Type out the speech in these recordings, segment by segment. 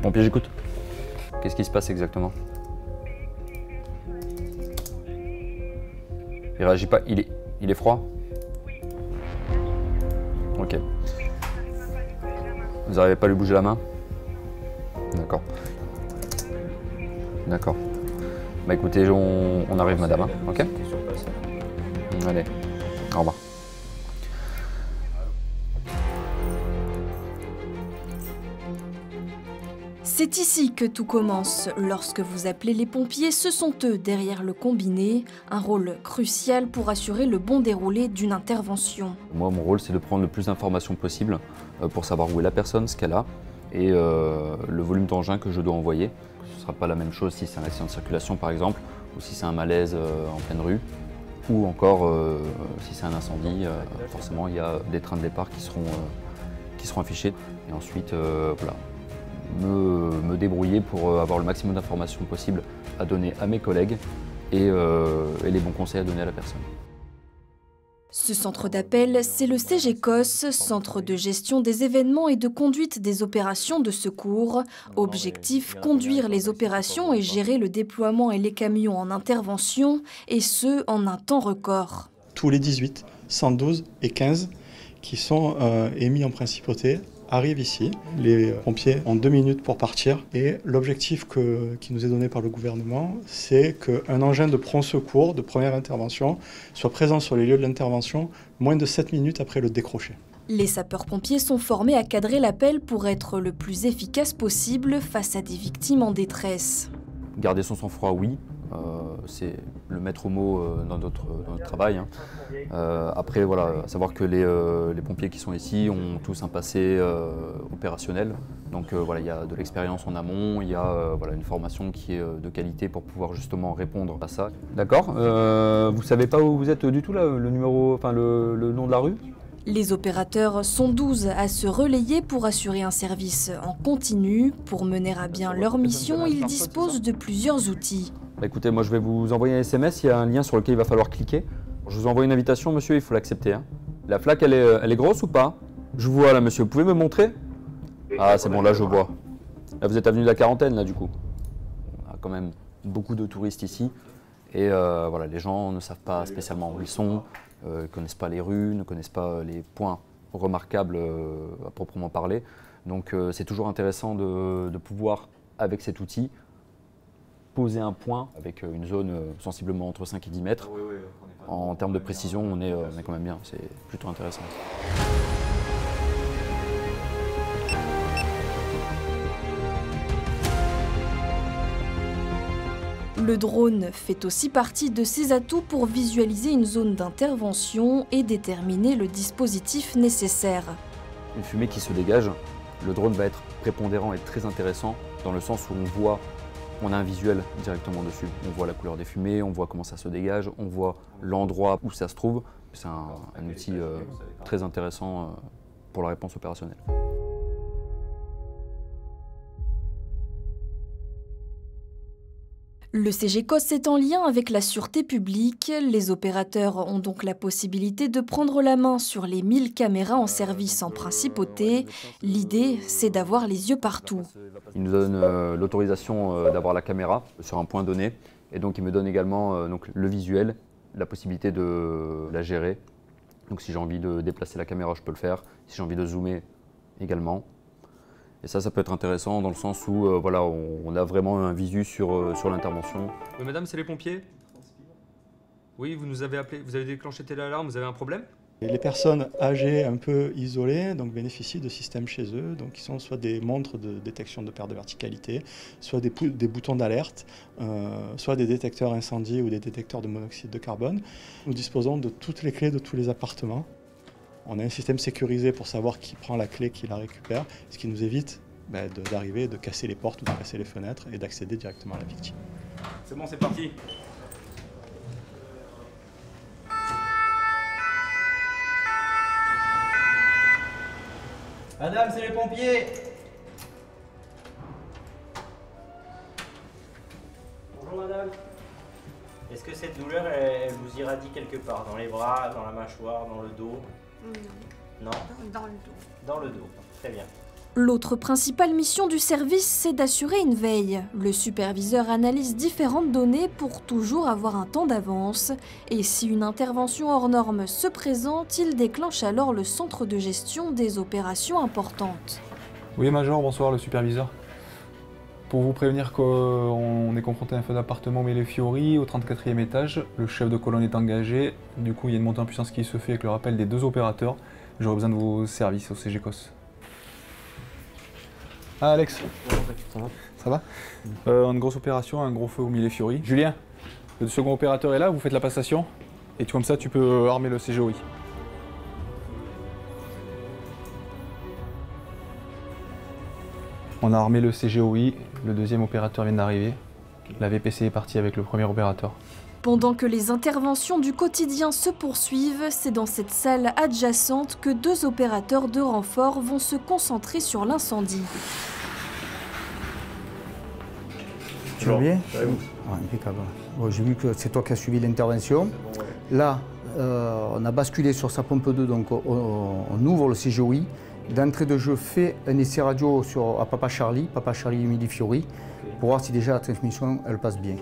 pompiers, j'écoute. Qu'est-ce qui se passe exactement? Il réagit pas, il est froid? Ok. Vous n'arrivez pas à lui bouger la main? D'accord. D'accord. Bah écoutez, on arrive madame, hein, ok? Allez, au revoir. C'est ici que tout commence. Lorsque vous appelez les pompiers, ce sont eux derrière le combiné, un rôle crucial pour assurer le bon déroulé d'une intervention. Moi, mon rôle, c'est de prendre le plus d'informations possible pour savoir où est la personne, ce qu'elle a, et le volume d'engin que je dois envoyer. Ce ne sera pas la même chose si c'est un accident de circulation, par exemple, ou si c'est un malaise en pleine rue, ou encore si c'est un incendie. Forcément, il y a des trains de départ qui seront affichés. Et ensuite, voilà. Me débrouiller pour avoir le maximum d'informations possibles à donner à mes collègues et les bons conseils à donner à la personne. Ce centre d'appel, c'est le CGCOS, Centre de gestion des événements et de conduite des opérations de secours. Objectif, conduire les opérations et gérer le déploiement et les camions en intervention, et ce, en un temps record. Tous les 18, 112 et 15 qui sont émis en principauté arrivent ici. Les pompiers ont 2 minutes pour partir et l'objectif qui nous est donné par le gouvernement, c'est qu'un engin de prompt secours, de première intervention, soit présent sur les lieux de l'intervention moins de 7 minutes après le décroché. Les sapeurs-pompiers sont formés à cadrer l'appel pour être le plus efficace possible face à des victimes en détresse. Garder son sang-froid, oui. C'est le maître mot dans notre travail. Hein. Après, voilà, savoir que les pompiers qui sont ici ont tous un passé opérationnel. Donc voilà, il y a de l'expérience en amont, il y a voilà, une formation qui est de qualité pour pouvoir justement répondre à ça. D'accord. Vous ne savez pas où vous êtes du tout, là, le numéro, enfin le nom de la rue? Les opérateurs sont 12 à se relayer pour assurer un service en continu. Pour mener à bien leur mission, ils disposent de plusieurs outils. Bah écoutez, moi je vais vous envoyer un SMS, il y a un lien sur lequel il va falloir cliquer. Je vous envoie une invitation, monsieur, il faut l'accepter. Hein. La flaque, elle est grosse ou pas? Je vous vois là, monsieur, vous pouvez me montrer? Ah, c'est bon, là je vois. Là, vous êtes avenue de la Quarantaine, là, du coup. On a quand même beaucoup de touristes ici. Et voilà, les gens ne savent pas spécialement où ils sont, ne connaissent pas les rues, ne connaissent pas les points remarquables à proprement parler. Donc c'est toujours intéressant de pouvoir, avec cet outil, poser un point avec une zone sensiblement entre 5 et 10 mètres. En termes de précision, on est quand même bien, c'est plutôt intéressant. Le drone fait aussi partie de ses atouts pour visualiser une zone d'intervention et déterminer le dispositif nécessaire. Une fumée qui se dégage, le drone va être prépondérant et très intéressant dans le sens où on a un visuel directement dessus. On voit la couleur des fumées, on voit comment ça se dégage, on voit l'endroit où ça se trouve. C'est un outil très intéressant pour la réponse opérationnelle. Le CGCOS est en lien avec la sûreté publique. Les opérateurs ont donc la possibilité de prendre la main sur les 1000 caméras en service en principauté. L'idée, c'est d'avoir les yeux partout. Il nous donne l'autorisation d'avoir la caméra sur un point donné. Et donc il me donne également donc, le visuel, la possibilité de la gérer. Donc si j'ai envie de déplacer la caméra, je peux le faire. Si j'ai envie de zoomer, également. Et ça peut être intéressant dans le sens où voilà, on a vraiment un visu sur l'intervention. Oui, madame, c'est les pompiers? Oui, vous nous avez appelé, vous avez déclenché l'alarme, vous avez un problème? Les personnes âgées un peu isolées donc, bénéficient de systèmes chez eux, donc, qui sont soit des montres de détection de perte de verticalité, soit des boutons d'alerte, soit des détecteurs incendie ou des détecteurs de monoxyde de carbone. Nous disposons de toutes les clés de tous les appartements. On a un système sécurisé pour savoir qui prend la clé, qui la récupère, ce qui nous évite d'arriver, de casser les portes ou de casser les fenêtres et d'accéder directement à la victime. C'est bon, c'est parti. Madame, c'est les pompiers. Bonjour madame. Est-ce que cette douleur, elle vous irradie quelque part? Dans les bras, dans la mâchoire, dans le dos? Non. Non? Dans le dos. Dans le dos, très bien. L'autre principale mission du service, c'est d'assurer une veille. Le superviseur analyse différentes données pour toujours avoir un temps d'avance. Et si une intervention hors norme se présente, il déclenche alors le centre de gestion des opérations importantes. Oui, Major, bonsoir, le superviseur. Pour vous prévenir qu'on est confronté à un feu d'appartement au Millefiori, au 34e étage. Le chef de colonne est engagé. Du coup, il y a une montée en puissance qui se fait avec le rappel des 2 opérateurs. J'aurais besoin de vos services au CGCOS. Ah, Alex. Ça va une grosse opération, un gros feu au Millefiori. Julien, le second opérateur est là, vous faites la passation. Et comme ça, tu peux armer le CGOI. On a armé le CGOI, le deuxième opérateur vient d'arriver. La VPC est partie avec le premier opérateur. Pendant que les interventions du quotidien se poursuivent, c'est dans cette salle adjacente que 2 opérateurs de renfort vont se concentrer sur l'incendie. Tu vas bien? Impeccable. Bon, j'ai vu que c'est toi qui as suivi l'intervention. Là, on a basculé sur sa pompe 2, donc on ouvre le CGOI. D'entrée de jeu, fait un essai radio à Papa Charlie Millefiori, pour voir si déjà la transmission elle passe bien.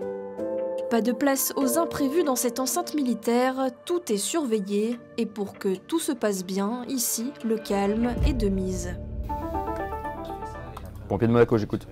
Pas de place aux imprévus dans cette enceinte militaire, tout est surveillé. Et pour que tout se passe bien, ici, le calme est de mise. Pompier de Monaco, j'écoute.